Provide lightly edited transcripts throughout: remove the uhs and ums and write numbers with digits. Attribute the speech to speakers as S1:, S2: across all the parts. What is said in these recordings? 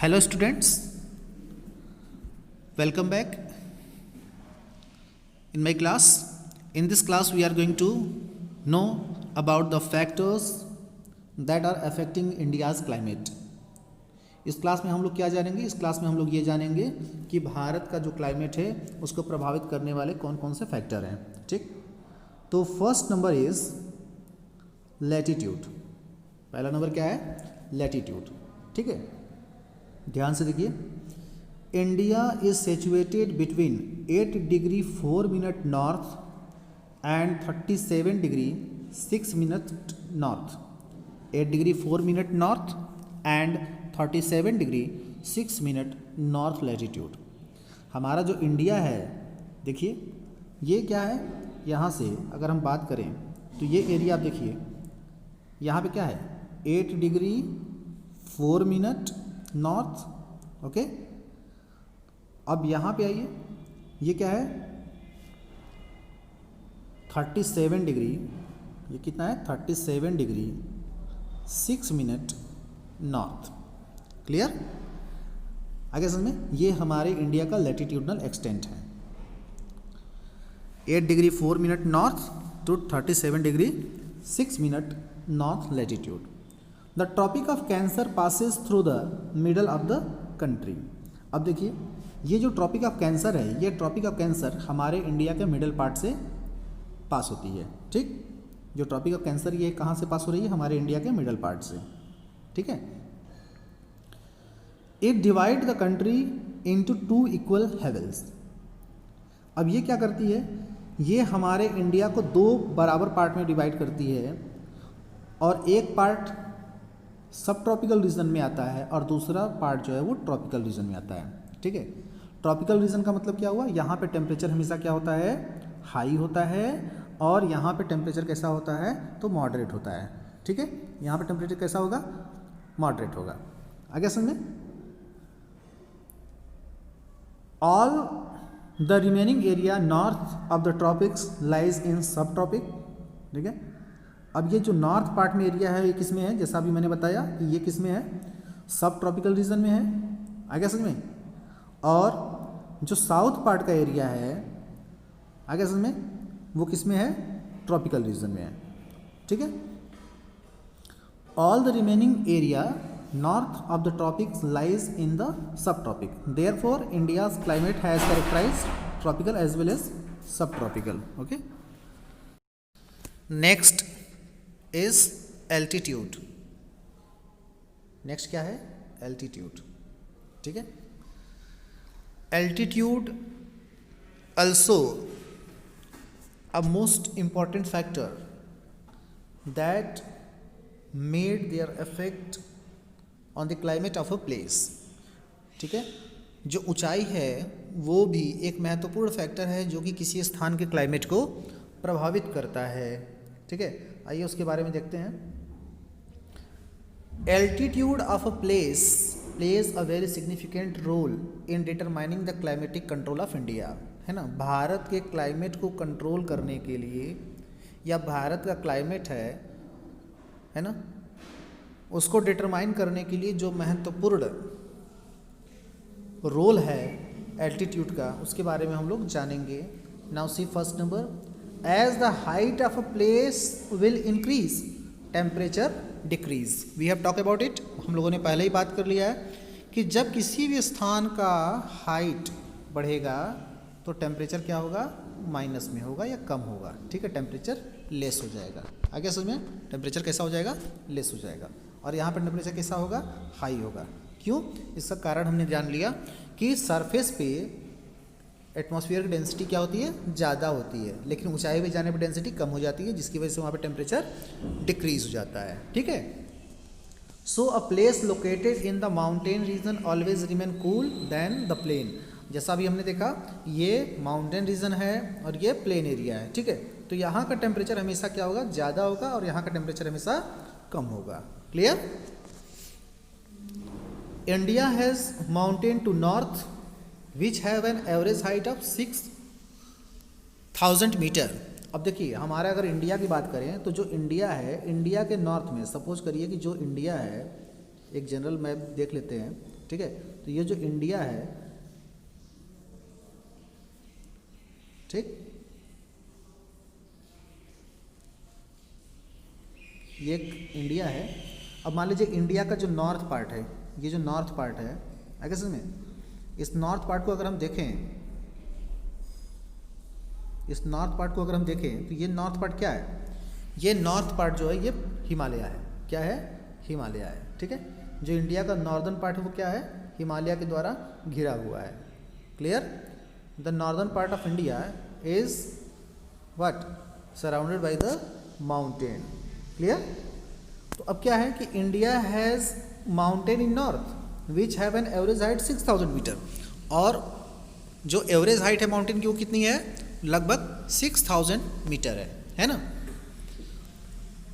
S1: Hello students, welcome back in my class. In this class we are going to know about the factors that are affecting India's climate. इस class में हम लोग क्या जानेंगे? इस class में हम लोग ये जानेंगे कि भारत का जो क्लाइमेट है उसको प्रभावित करने वाले कौन कौन से फैक्टर हैं. ठीक, तो फर्स्ट नंबर इज लैटिट्यूड. पहला नंबर क्या है? लैटिट्यूड. ठीक है, ध्यान से देखिए. India is situated between 8 degree 4 minute north and 37 degree 6 minute north. 8 degree 4 minute north and 37 degree 6 minute north latitude. हमारा जो इंडिया है, देखिए ये क्या है, यहाँ से अगर हम बात करें तो ये एरिया आप देखिए, यहाँ पे क्या है 8 डिग्री 4 मिनट नॉर्थ. ओके, अब यहाँ पे आइए, ये क्या है 37 डिग्री, ये कितना है 37 डिग्री 6 मिनट नॉर्थ. क्लियर? आगे समझ में, ये हमारे इंडिया का लैटिट्यूडनल एक्सटेंट है. 8 degree 4 minute north to 37 degree 6 minute north latitude. The tropic of cancer passes through the middle of the country. अब देखिए, ये जो ट्रॉपिक ऑफ कैंसर है, ये ट्रॉपिक ऑफ कैंसर हमारे इंडिया के मिडल पार्ट से पास होती है. ठीक, जो ट्रॉपिक ऑफ कैंसर ये कहाँ से पास हो रही है? हमारे इंडिया के मिडल पार्ट से. ठीक है. It divide the country into 2 equal Havells. अब ये क्या करती है? ये हमारे इंडिया को 2 बराबर पार्ट में डिवाइड करती है, और एक पार्ट सब ट्रॉपिकल रीजन में आता है और दूसरा पार्ट जो है वो ट्रॉपिकल रीजन में आता है. ठीक है, ट्रॉपिकल रीजन का मतलब क्या हुआ? यहाँ पे टेम्परेचर हमेशा क्या होता है? हाई होता है, और यहाँ पे टेम्परेचर कैसा होता है? तो मॉडरेट होता है. ठीक है, यहाँ पे टेम्परेचर कैसा होगा? मॉडरेट होगा. आगे समझे. All the remaining area north of the tropics lies in सब ट्रॉपिक. ठीक है, अब ये जो नॉर्थ पार्ट में एरिया है ये किस में है? जैसा अभी मैंने बताया कि ये किस में है? सब ट्रॉपिकल रीजन में है. आगे समझ में. और जो साउथ पार्ट का एरिया है, आगे समझ में, वो किस में है? ट्रॉपिकल रीजन में है. ठीक है. All the remaining area north of the tropics lies in the subtropic. Therefore, India's climate has characterized tropical as well as subtropical. Okay. Next is altitude. Next क्या है? Altitude. ठीक है. Altitude also a most important factor that made their effect on the climate of a place. ठीक है, जो ऊंचाई है वो भी एक महत्वपूर्ण फैक्टर है जो कि किसी स्थान के क्लाइमेट को प्रभावित करता है. ठीक है, आइए उसके बारे में देखते हैं. Altitude of a place plays a very significant role in determining the climatic control of India. है ना, भारत के क्लाइमेट को कंट्रोल करने के लिए, या भारत का क्लाइमेट है ना, उसको डिटरमाइन करने के लिए जो महत्वपूर्ण रोल है एल्टीट्यूड का, उसके बारे में हम लोग जानेंगे. Now see first number, as the height of a place will increase temperature decrease. We have talk about it. हम लोगों ने पहले ही बात कर लिया है कि जब किसी भी स्थान का हाइट बढ़ेगा तो टेम्परेचर क्या होगा? माइनस में होगा या कम होगा. ठीक है, टेम्परेचर लेस हो जाएगा. आगे समझ में, टेम्परेचर कैसा हो जाएगा? लेस हो जाएगा. और यहाँ पर टेम्परेचर कैसा होगा? हाई होगा. क्यों? इसका कारण हमने जान लिया कि सरफेस पे एटमॉस्फेयर की डेंसिटी क्या होती है? ज़्यादा होती है, लेकिन ऊंचाई पे जाने पर डेंसिटी कम हो जाती है, जिसकी वजह से वहाँ पे टेम्परेचर डिक्रीज हो जाता है. ठीक है. So a place located in the mountain region always remain cool then the plain. जैसा अभी हमने देखा, ये माउंटेन रीजन है और ये प्लेन एरिया है. ठीक है, तो यहाँ का टेम्परेचर हमेशा क्या होगा? ज़्यादा होगा, और यहाँ का टेम्परेचर हमेशा कम होगा. Clear? India has mountain to north which have an average height of 6000 metre. अब देखिए, हमारा अगर इंडिया की बात करें तो जो इंडिया है, इंडिया के नॉर्थ में, सपोज करिए कि जो इंडिया है, एक जनरल मैप देख लेते हैं. ठीक है। तो ये जो इंडिया है, ठीक, ये एक इंडिया है। अब मान लीजिए इंडिया का जो नॉर्थ पार्ट है, ये जो नॉर्थ पार्ट है, आगे समझ में, इस नॉर्थ पार्ट को अगर हम देखें, इस नॉर्थ पार्ट को अगर हम देखें तो ये नॉर्थ पार्ट क्या है, ये नॉर्थ पार्ट जो है ये हिमालय है। क्या है? हिमालय है, ठीक है। जो इंडिया का नॉर्दर्न पार्ट है वो क्या है? हिमालय के द्वारा घिरा हुआ है। Clear? The northern part of India is what? Surrounded by the mountain. Clear? तो अब क्या है कि India has mountain in north which have an average height 6000 metre, और जो एवरेज हाइट है माउंटेन की वो कितनी है? लगभग 6000 मीटर है ना।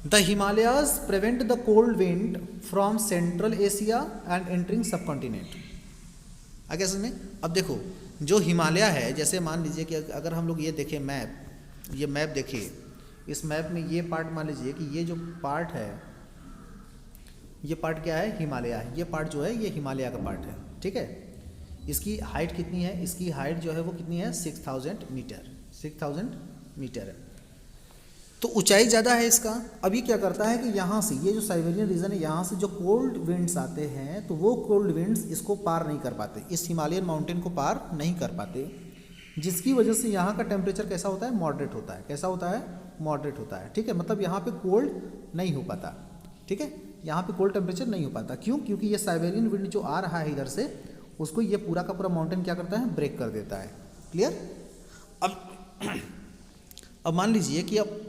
S1: The Himalayas prevent the cold wind from central Asia and entering सब कॉन्टिनेंट। आगे समझ में? अब देखो जो हिमालय है, जैसे मान लीजिए कि अगर हम लोग ये देखें मैप, ये मैप देखिए, इस मैप में ये पार्ट मान लीजिए कि ये जो पार्ट है, ये पार्ट क्या है? हिमालय है। ये पार्ट जो है ये हिमालय का पार्ट है, ठीक है। इसकी हाइट कितनी है? इसकी हाइट जो है वो कितनी है? 6000 मीटर, 6000 मीटर है। तो ऊंचाई ज़्यादा है इसका। अभी क्या करता है कि यहाँ से, ये जो साइबेरियन रीजन है, यहाँ से जो कोल्ड विंड्स आते हैं तो वो कोल्ड विंड्स इसको पार नहीं कर पाते, इस हिमालयन माउंटेन को पार नहीं कर पाते, जिसकी वजह से यहाँ का टेम्परेचर कैसा होता है? मॉडरेट होता है। कैसा होता है? मॉडरेट होता है, ठीक है। मतलब यहाँ पे कोल्ड नहीं हो पाता, ठीक है। यहाँ पे कोल्ड टेम्परेचर नहीं हो पाता। क्यों? क्योंकि ये साइबेरियन विंड जो आ रहा है इधर से, उसको ये पूरा का पूरा माउंटेन क्या करता है? ब्रेक कर देता है। क्लियर? अब मान लीजिए कि अब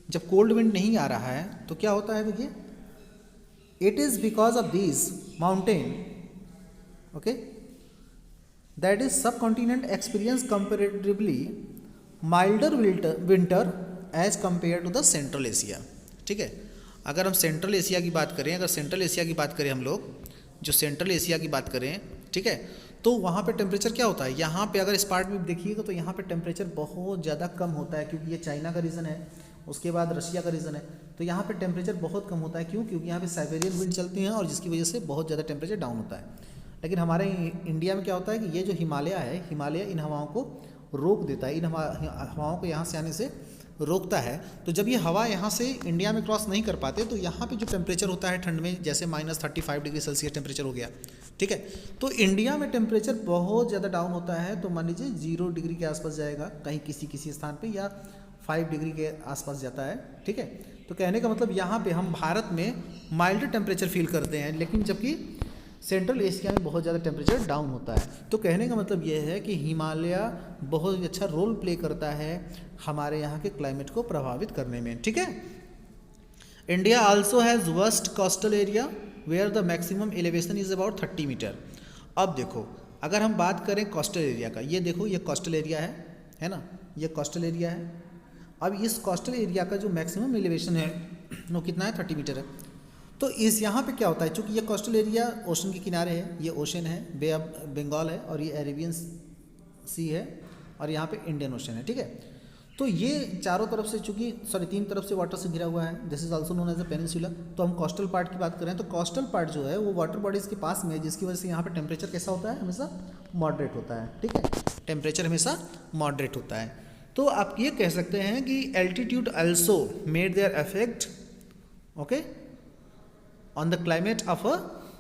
S1: जब कोल्ड विंड नहीं आ रहा है तो क्या होता है? देखिए, it is because of this mountain, okay, that is subcontinent experience comparatively milder winter as compare to the central Asia, ठीक है। अगर हम सेंट्रल एशिया की बात करें, अगर सेंट्रल एशिया की बात करें हम लोग, जो सेंट्रल एशिया की बात करें, ठीक है, तो वहाँ पे टेम्परेचर क्या होता है? यहाँ पे अगर इस पार्ट में देखिएगा तो यहाँ पे टेम्परेचर बहुत ज़्यादा कम होता है, क्योंकि ये चाइना का रीजन है, उसके बाद रशिया का रीजन है, तो यहाँ पे टेम्परेचर बहुत कम होता है। क्यों? क्योंकि यहाँ पे साइबेरियन विंड चलती हैं और जिसकी वजह से बहुत ज़्यादा टेम्परेचर डाउन होता है। लेकिन हमारे इंडिया में क्या होता है कि ये जो हिमालय है, हिमालय इन हवाओं को रोक देता है, इन हवाओं को यहाँ से आने से रोकता है। तो जब ये हवा यहाँ से इंडिया में क्रॉस नहीं कर पाते तो यहाँ पे जो टेम्परेचर होता है ठंड में, जैसे -35 डिग्री सेल्सियस टेम्परेचर हो गया, ठीक है, तो इंडिया में टेम्परेचर बहुत ज़्यादा डाउन होता है। तो मान लीजिए 0 डिग्री के आसपास जाएगा कहीं किसी स्थान पे, या 5 डिग्री के आसपास जाता है, ठीक है। तो कहने का मतलब यहाँ पे हम भारत में माइल्ड टेम्परेचर फील करते हैं, लेकिन जबकि सेंट्रल एशिया में बहुत ज़्यादा टेम्परेचर डाउन होता है। तो कहने का मतलब ये है कि हिमालय बहुत अच्छा रोल प्ले करता है हमारे यहाँ के क्लाइमेट को प्रभावित करने में, ठीक है। India also has worst coastal area where the maximum elevation is about 30 metre. अब देखो, अगर हम बात करें कोस्टल एरिया का, ये देखो ये कोस्टल एरिया है ना, ये कोस्टल एरिया है। अब इस कोस्टल एरिया का जो मैक्सिमम एलिवेशन है वो कितना है? 30 मीटर है। तो इस यहाँ पे क्या होता है, चूँकि ये कोस्टल एरिया ओशन के किनारे है, ये ओशन है, बे ऑफ बंगाल है, और ये अरेबियन सी है, और यहाँ पे इंडियन ओशन है, ठीक है। तो ये चारों तरफ से, चूँकि 3 तरफ से वाटर से घिरा हुआ है, this is also known as a peninsula. तो हम कोस्टल पार्ट की बात करें तो कोस्टल पार्ट जो है वो वाटर बॉडीज़ के पास में है, जिसकी वजह से यहाँ पे टेम्परेचर कैसा होता है? हमेशा मॉडरेट होता है, ठीक है। टेम्परेचर हमेशा मॉडरेट होता है। तो आप ये कह सकते हैं कि altitude also made their effect, okay, on the climate of a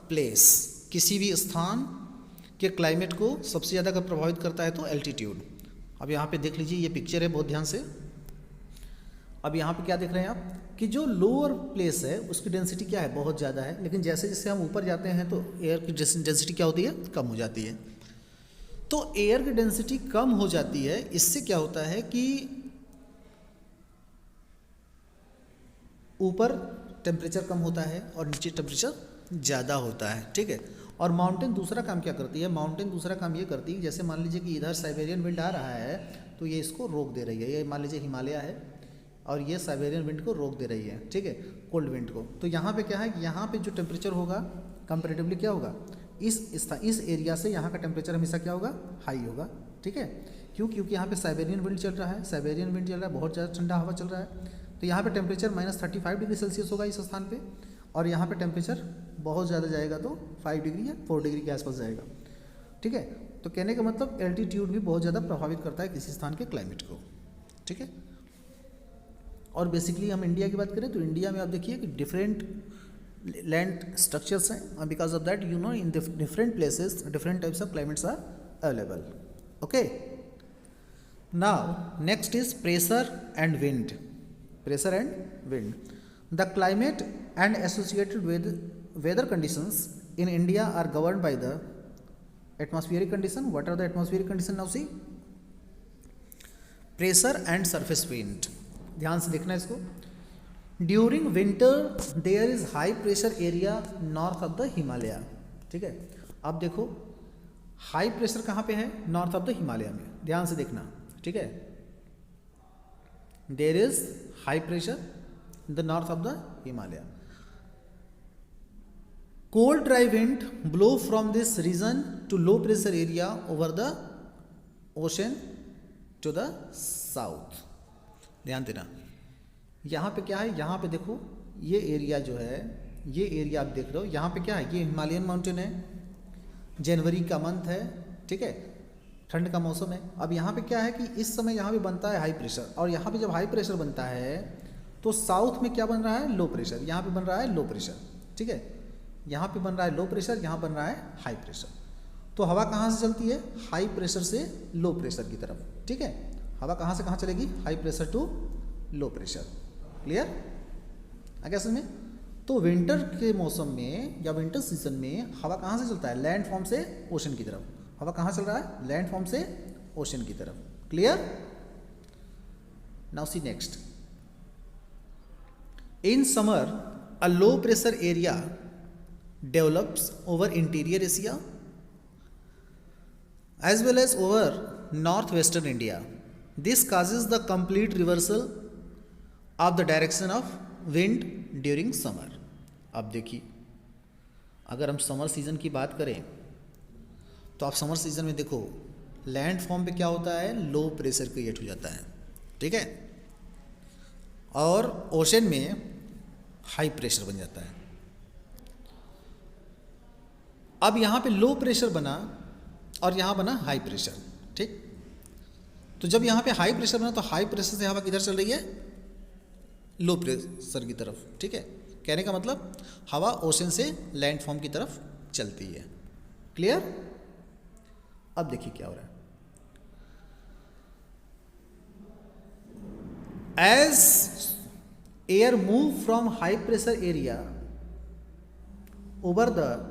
S1: place. किसी भी स्थान के क्लाइमेट को सबसे ज़्यादा अगर प्रभावित करता है तो एल्टीट्यूड। अब यहाँ पे देख लीजिए, ये पिक्चर है, बहुत ध्यान से। अब यहाँ पे क्या देख रहे हैं आप कि जो लोअर प्लेस है उसकी डेंसिटी क्या है? बहुत ज़्यादा है, लेकिन जैसे जैसे हम ऊपर जाते हैं तो एयर की डेंसिटी क्या होती है? कम हो जाती है। तो एयर की डेंसिटी कम हो जाती है, इससे क्या होता है कि ऊपर टेम्परेचर कम होता है और नीचे टेम्परेचर ज़्यादा होता है, ठीक है। और माउंटेन दूसरा काम क्या करती है? माउंटेन दूसरा काम ये करती है, जैसे मान लीजिए कि इधर साइबेरियन विंड आ रहा है तो ये इसको रोक दे रही है। ये मान लीजिए हिमालय है और ये साइबेरियन विंड को रोक दे रही है, ठीक है, कोल्ड विंड को। तो यहाँ पे क्या है कि यहाँ पे जो टेम्परेचर होगा कंपेरेटिवली क्या होगा? इस एरिया से यहाँ का टेम्परेचर हमेशा क्या होगा? हाई होगा, ठीक है। क्यों? क्योंकि यहाँ पे साइबेरियन विंड चल रहा है, साइबेरियन विंड चल रहा है, बहुत ज़्यादा ठंडा हवा चल रहा है। तो यहाँ पे टेम्परेचर -35 डिग्री सेल्सियस होगा इस स्थान पे, और यहाँ पे टेम्परेचर बहुत ज़्यादा जाएगा तो 5 डिग्री या 4 डिग्री के आसपास जाएगा, ठीक है। तो कहने का मतलब एल्टीट्यूड भी बहुत ज़्यादा प्रभावित करता है किसी स्थान के क्लाइमेट को, ठीक है। और बेसिकली हम इंडिया की बात करें तो इंडिया में आप देखिए कि डिफरेंट लैंड स्ट्रक्चर्स हैं, because of that you know in different places different types of climates are available, okay. Now next is pressure and wind. Pressure and wind, the climate and associated with weather conditions in India are governed by the atmospheric condition. What are the atmospheric condition? Now see, pressure and surface wind. ध्यान से देखना इसको। During winter there is high pressure area north of the Himalaya, ठीक है। अब देखो high pressure कहाँ पे है? नॉर्थ ऑफ द हिमालय में, ध्यान से देखना, ठीक है। There is high pressure in the north of the Himalaya. Cold dry wind blow from this region to low pressure area over the ocean to the south. ध्यान देना, यहाँ पे क्या है? यहाँ पे देखो ये एरिया जो है, ये एरिया आप देख रहे हो, यहाँ पे क्या है? ये हिमालयन माउंटेन है, जनवरी का मंथ है, ठीक है, ठंड का मौसम है। अब यहाँ पे क्या है कि इस समय यहाँ पे बनता है हाई प्रेशर, और यहाँ पे जब हाई प्रेशर बनता है तो साउथ में क्या बन रहा है? Low pressure. यहाँ पे बन रहा है लो प्रेशर, ठीक है। यहाँ पे बन रहा है लो प्रेशर, यहाँ बन रहा है हाई प्रेशर। तो हवा कहाँ से चलती है? हाई प्रेशर से लो प्रेशर की तरफ, ठीक है। हवा कहाँ से कहाँ चलेगी? High pressure to low pressure. Clear आ गया समझ में? तो विंटर के मौसम में या विंटर सीजन में हवा कहाँ से चलता है? लैंड फॉर्म से ओशन की तरफ। हवा कहाँ चल रहा है? लैंड फॉर्म से ओशन की तरफ। Clear? Now see next, in summer a low pressure area develops over interior Asia as well as over northwestern India. This causes the complete reversal of the direction of wind during summer. अब देखिए, अगर हम summer season की बात करें तो आप summer season में देखो लैंड फॉर्म पे क्या होता है? लो प्रेशर क्रिएट हो जाता है, ठीक है, और ओशन में हाई प्रेशर बन जाता है। अब यहाँ पे लो प्रेशर बना और यहाँ बना हाई प्रेशर, ठीक। तो जब यहाँ पे हाई प्रेशर बना तो हाई प्रेशर से हवा किधर चल रही है? लो प्रेशर की तरफ, ठीक है। कहने का मतलब हवा ओशन से लैंड फॉर्म की तरफ चलती है। क्लियर? अब देखिए क्या हो रहा है। As air move from high pressure area over the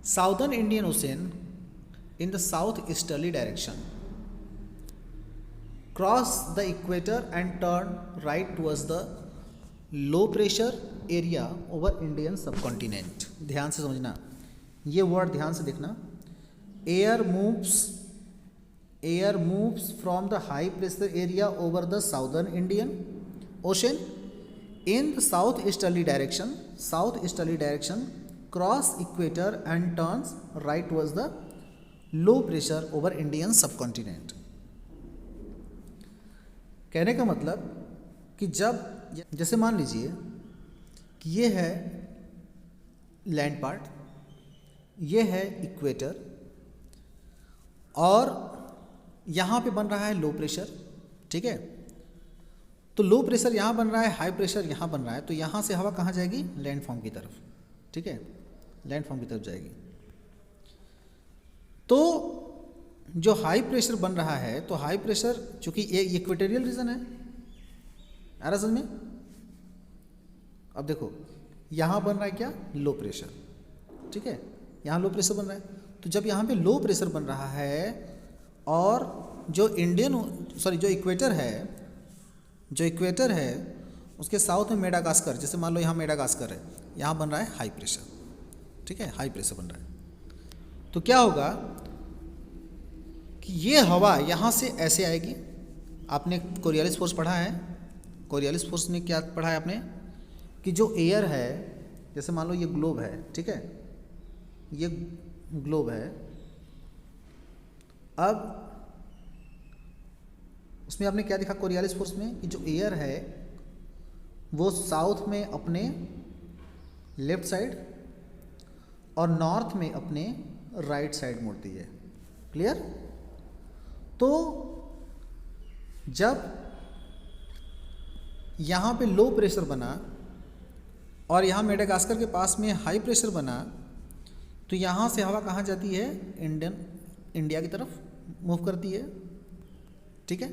S1: Southern Indian Ocean in the southeasterly direction, cross the equator and turn right towards the low pressure area over Indian subcontinent. ध्यान से समझना, ये वर्ड ध्यान से देखना। Air moves from the high pressure area over the southern Indian Ocean in the southeasterly direction, cross equator and turns right towards the low pressure over Indian subcontinent. कहने का मतलब कि जब जैसे मान लीजिए कि ये है लैंड पार्ट, ये है इक्वेटर, और यहाँ पे बन रहा है लो प्रेशर, ठीक है। तो लो प्रेशर यहाँ बन रहा है, हाई प्रेशर यहाँ बन रहा है, तो यहाँ से हवा कहाँ जाएगी? लैंड फॉर्म की तरफ, ठीक है, लैंड फॉर्म की तरफ जाएगी। तो जो हाई प्रेशर बन रहा है, तो हाई प्रेशर चूंकि ये इक्वेटोरियल रीजन है, आ रहा समझ में? अब देखो यहाँ बन रहा है क्या? लो प्रेशर, ठीक है, यहाँ लो प्रेशर बन रहा है। तो जब यहाँ पे लो प्रेशर बन रहा है और जो इक्वेटर है उसके साउथ में मेडागास्कर, जैसे मान लो यहाँ मेडागास्कर है, यहाँ बन रहा है हाई प्रेशर, ठीक है, हाई प्रेशर बन रहा है। तो क्या होगा कि ये हवा यहाँ से ऐसे आएगी। आपने कोरियालिस फोर्स पढ़ा है, कोरियालिस फोर्स में क्या पढ़ा है आपने कि जो एयर है, जैसे मान लो ये ग्लोब है, ठीक है, ये ग्लोब है, अब उसमें आपने क्या देखा कोरियालिस फोर्स में कि जो एयर है वो साउथ में अपने लेफ्ट साइड और नॉर्थ में अपने राइट साइड मुड़ती है। क्लियर? तो जब यहाँ पे लो प्रेशर बना और यहाँ मेडागास्कर के पास में हाई प्रेशर बना, तो यहाँ से हवा कहाँ जाती है? इंडिया की तरफ मूव करती है। ठीक है।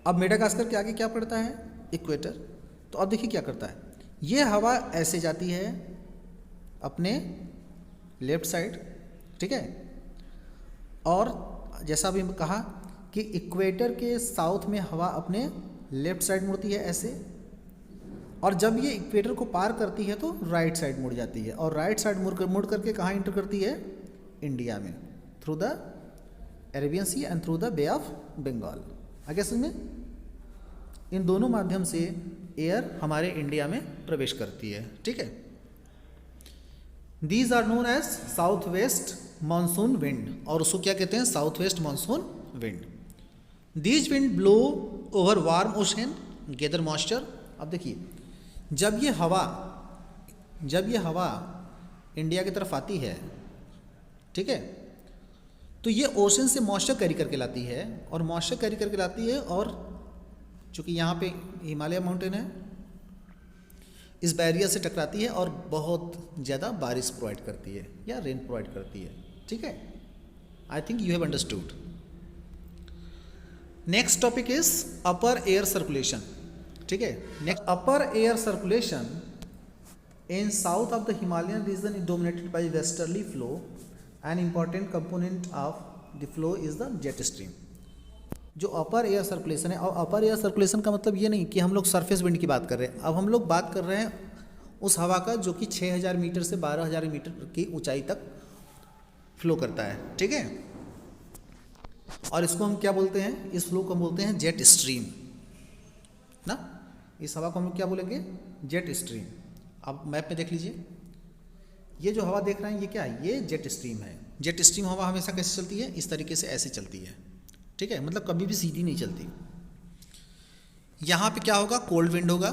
S1: अब मेडागास्कर के आगे क्या पड़ता है? इक्वेटर। तो अब देखिए क्या करता है, ये हवा ऐसे जाती है अपने लेफ्ट साइड। ठीक है। और जैसा अभी कहा कि इक्वेटर के साउथ में हवा अपने लेफ्ट साइड मुड़ती है ऐसे, और जब ये इक्वेटर को पार करती है तो राइट साइड मुड़ जाती है, और राइट साइड मुड़ करके कहाँ इंटर करती है? इंडिया में, through the Arabian Sea and through the Bay of Bengal. आगे समझ में? इन दोनों माध्यम से एयर हमारे इंडिया में प्रवेश करती है। ठीक है। These are known as south west monsoon wind, और उसको क्या कहते हैं? South west monsoon wind. These wind blow over warm ocean gather moisture. अब देखिए, जब ये हवा इंडिया की तरफ आती है, ठीक है, तो ये ओशन से मॉइस्चर कैरी करके लाती है, और मॉइस्चर कैरी करके लाती है, और चूँकि यहाँ पे हिमालय माउंटेन है, इस बैरियर से टकराती है और बहुत ज़्यादा बारिश प्रोवाइड करती है या रेन प्रोवाइड करती है। ठीक है। I think you have understood. Next topic is upper air circulation. ठीक है। Next, upper air circulation in south of the Himalayan region is dominated by westerly flow. An important component of the flow is the jet stream. जो upper air circulation है, और अपर air circulation का मतलब ये नहीं कि हम लोग सरफेस विंड की बात कर रहे हैं, अब हम लोग बात कर रहे हैं उस हवा का जो कि 6000 मीटर से 12000 मीटर की ऊंचाई तक फ्लो करता है। ठीक है। और इसको हम क्या बोलते हैं? इस फ्लो को हम बोलते हैं जेट स्ट्रीम ना। इस हवा को हम लोग क्या बोलेंगे? Jet stream. अब मैप में देख लीजिए, ये जो हवा देख रहे हैं ये क्या है? ये जेट स्ट्रीम है। जेट स्ट्रीम हवा हमेशा कैसे चलती है? इस तरीके से, ऐसे चलती है। ठीक है। मतलब कभी भी सीधी नहीं चलती। यहाँ पे क्या होगा? कोल्ड विंड होगा।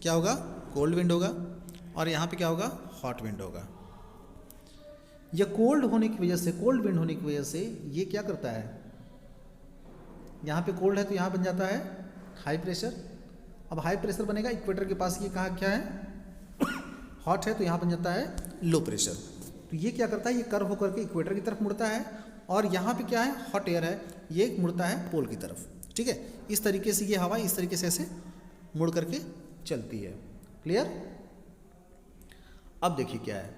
S1: क्या होगा? कोल्ड विंड होगा। और यहाँ पे क्या होगा? हॉट विंड होगा। यह कोल्ड होने की वजह से, कोल्ड विंड होने की वजह से ये क्या करता है? यहाँ पे कोल्ड है तो यहाँ बन जाता है हाई प्रेशर। अब हाई प्रेशर बनेगा इक्वेटर के पास, ये कहाँ क्या है? हॉट है तो यहाँ बन जाता है लो प्रेशर। तो ये क्या करता है? ये कर्व होकर के इक्वेटर की तरफ मुड़ता है, और यहाँ पे क्या है? हॉट एयर है, ये मुड़ता है पोल की तरफ। ठीक है। इस तरीके से ये हवा इस तरीके से ऐसे मुड़ करके चलती है। क्लियर? अब देखिए क्या है,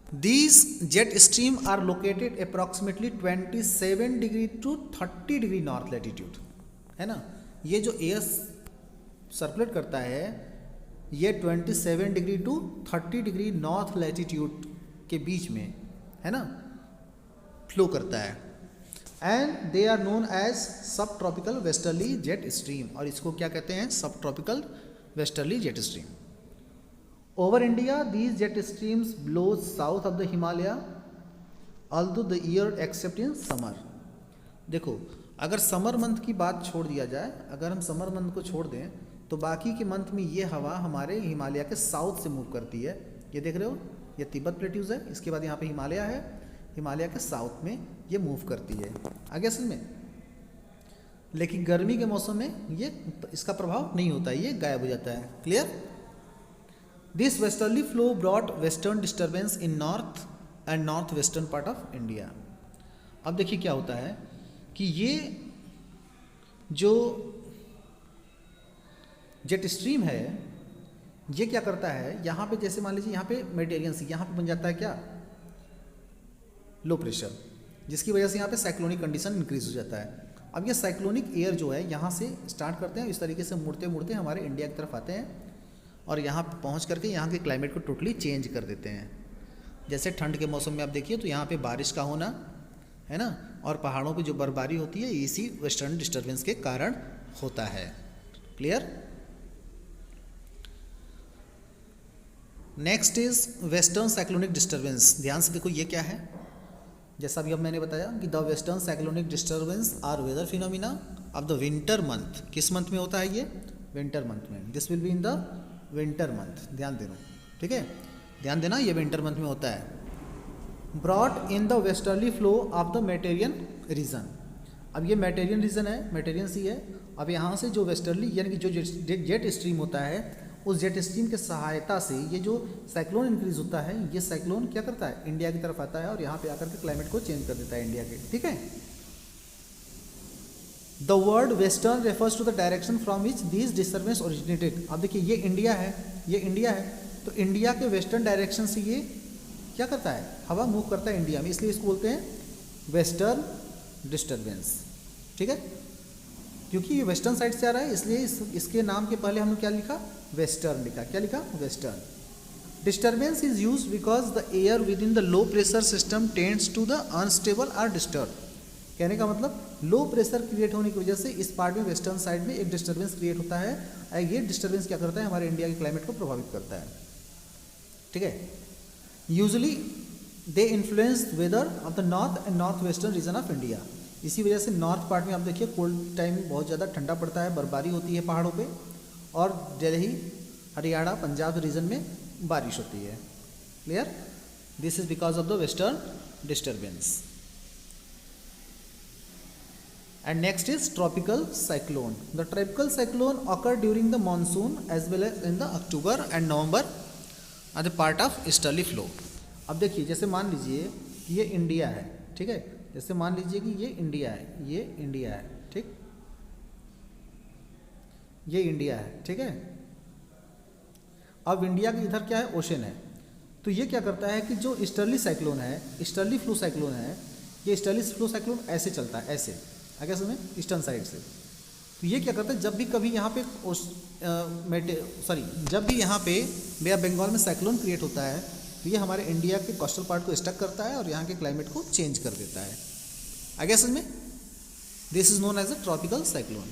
S1: these jet stream are located approximately 27 degree to 30 degree north latitude, है ना। ये जो एयर सर्कुलेट करता है ये 27 degree to 30 degree north latitude के बीच में, है ना, फ्लो करता है। And they are known as sub tropical westerly jet stream, और इसको क्या कहते हैं? Sub tropical westerly jet stream. Over India these jet streams blow south of the Himalaya although the year except in summer. देखो, अगर summer month की बात छोड़ दिया जाए, अगर हम समर मंथ को छोड़ दें तो बाकी के मंथ में ये हवा हमारे हिमालय के साउथ से मूव करती है। ये देख रहे हो, ये तिब्बत प्लेट्यूज है, इसके बाद यहाँ पे हिमालय है, हिमालय के साउथ में ये मूव करती है। आगे असल में, लेकिन गर्मी के मौसम में ये इसका प्रभाव नहीं होता है, ये गायब हो जाता है। Clear? This westerly flow brought western disturbance in north and north western part of India. अब देखिए क्या होता है कि ये जो जेट स्ट्रीम है ये क्या करता है, यहाँ पे जैसे मान लीजिए यहाँ पे मेडिटेरियन सी, यहाँ पे बन जाता है क्या? लो प्रेशर, जिसकी वजह से यहाँ पे साइक्लोनिक कंडीशन इंक्रीज हो जाता है। अब ये साइक्लोनिक एयर जो है यहाँ से स्टार्ट करते हैं, इस तरीके से मुड़ते मुड़ते हमारे इंडिया की तरफ आते हैं और यहाँ पहुँच करके यहाँ के क्लाइमेट को टोटली चेंज कर देते हैं। जैसे ठंड के मौसम में आप देखिए तो यहाँ पे बारिश का होना, है ना, और पहाड़ों पे जो बर्फबारी होती है इसी वेस्टर्न डिस्टर्बेंस के कारण होता है। Clear? Next is western cyclonic disturbance. ध्यान से देखो ये क्या है, जैसा अभी अब मैंने बताया कि the western cyclonic disturbance are weather phenomena of the winter month. किस मंथ में होता है ये? विंटर मंथ में। This will be in the winter month. ध्यान देना, ठीक है, ध्यान देना ये विंटर मंथ में होता है। Brought in the westerly flow of the Mediterranean region. अब ये मेटेरियन रीजन है, मेटेरियन सी है। अब यहाँ से जो वेस्टर्ली यानी कि जो जेट स्ट्रीम होता है, उस जेट स्ट्रीम के सहायता से ये जो साइक्लोन इंक्रीज होता है, ये साइक्लोन क्या करता है, इंडिया की तरफ आता है और यहाँ पे आकर के क्लाइमेट को चेंज कर देता है इंडिया के। ठीक है, the word western refers to the direction from which these disturbance originated. अब देखिए ये इंडिया है, ये इंडिया है, तो इंडिया के वेस्टर्न डायरेक्शन से ये क्या करता है, हवा मूव करता है इंडिया में, इसलिए इसको बोलते हैं वेस्टर्न डिस्टर्बेंस। ठीक है, क्योंकि ये वेस्टर्न साइड से आ रहा है, इसलिए इसके नाम के पहले हमने क्या लिखा, वेस्टर्न लिखा। क्या लिखा, western. Disturbance is use because the air within the low pressure system tends to the unstable or disturb. कहने का मतलब लो प्रेशर क्रिएट होने की वजह से इस पार्ट में, वेस्टर्न साइड में एक डिस्टर्बेंस क्रिएट होता है, और ये डिस्टर्बेंस क्या करता है, हमारे इंडिया के क्लाइमेट को प्रभावित करता है। ठीक है, usually they influence weather of the north and north western region of India. इसी वजह से नॉर्थ पार्ट में आप देखिए कोल्ड टाइम बहुत ज़्यादा ठंडा पड़ता है, बर्फबारी होती है पहाड़ों पे, और दिल्ली, हरियाणा, पंजाब रीजन में बारिश होती है। Clear, this is because of the western disturbance. And next is tropical cyclone. The tropical cyclone occur during the monsoon as well as in the October and November are the part of easterly flow. अब देखिए, जैसे मान लीजिए कि ये India है, ठीक है, जैसे मान लीजिए कि ये इंडिया है, ये इंडिया है, ठीक, ये इंडिया है, ठीक है। अब इंडिया के इधर क्या है, ओशन है, तो ये क्या करता है कि जो ईस्टर्ली साइक्लोन है, ईस्टर्ली फ्लो साइक्लोन है, ये ईस्टर्ली फ्लो साइक्लोन ऐसे चलता है, ऐसे आगे समझ, ईस्टर्न साइड से। तो ये क्या करता है, जब भी कभी यहाँ पे जब भी यहाँ पे बे ऑफ बंगाल में साइक्लोन क्रिएट होता है, तो ये हमारे इंडिया के कोस्टल पार्ट को स्टक करता है और यहाँ के क्लाइमेट को चेंज कर देता है। आगे समझ में, this is known as a tropical cyclone.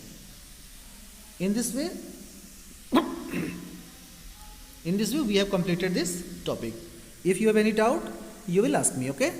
S1: In this way we have completed this topic. If you have any doubt, you will ask me, okay?